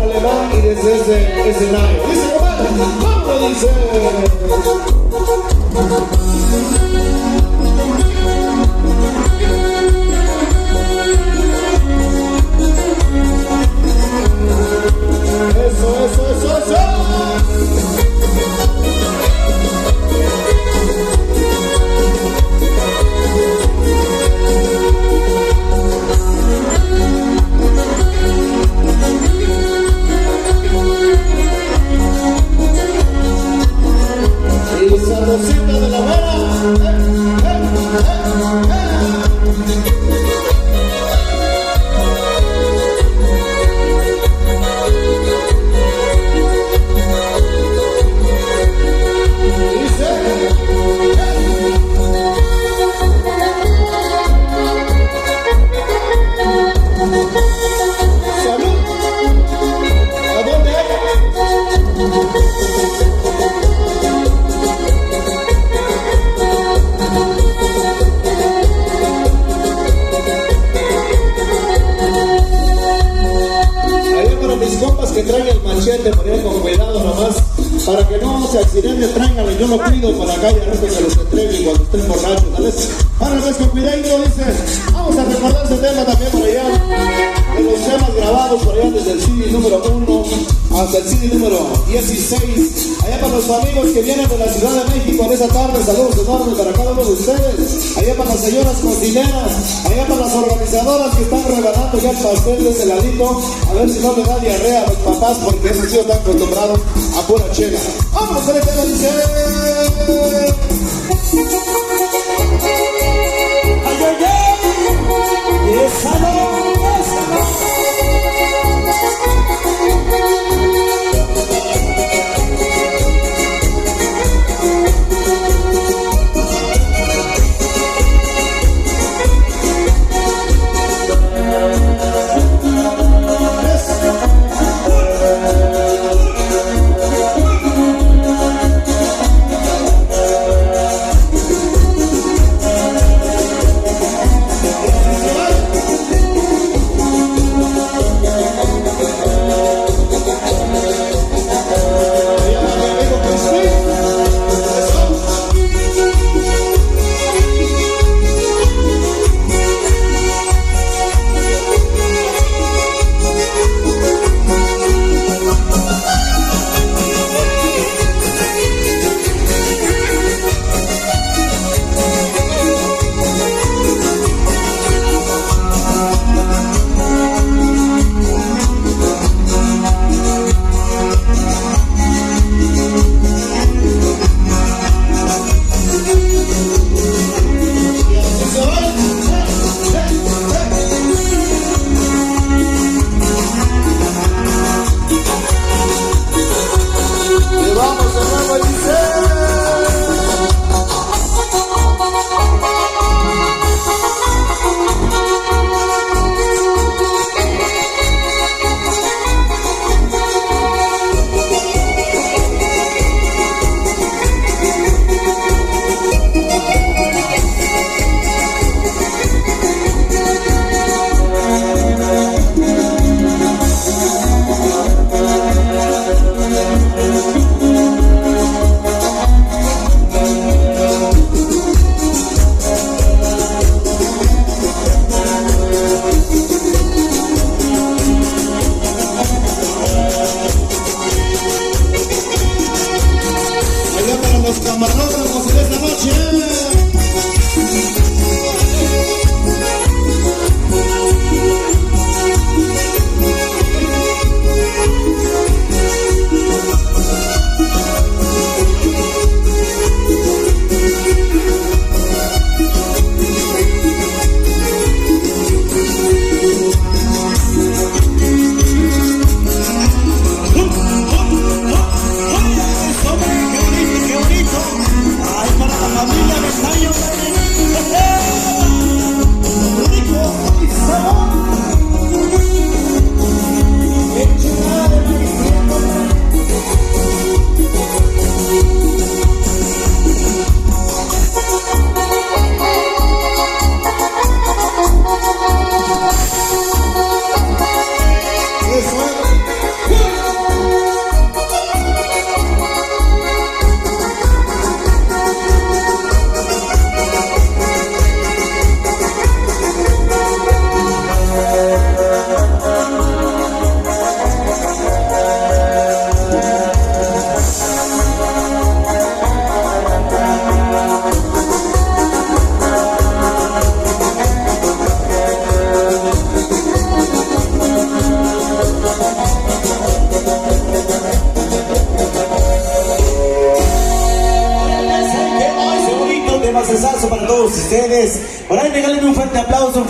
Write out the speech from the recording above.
alemán y desde ese escenario. Dice, compadre, ¿cómo dice? Eso. Y sabrosita de la buena. Que traigan el machete, poner con cuidado nomás, para que no se accidente, tráiganlo, yo lo cuido para acá y arranque que los entreguen cuando estén borrachos, ¿sabes? Ahora ves con cuidadito, dice, vamos a recordar ese tema también por allá, de los temas grabados por allá desde el CD número 1 hasta el CD número 16, allá para los amigos que vienen de la Ciudad de México en esa tarde, saludos enormes para cada uno de ustedes, allá para las señoras cocineras, allá para las organizadoras que están regalando ya el pastel de ese ladito, a ver si no le da diarrea a los papás porque esos tíos están acostumbrados a pura chela. ¡Vamos a ver qué dice! ¡Ay, ay, ay! ¡Esa no! todos ustedes. Por ahí regálenme un fuerte aplauso,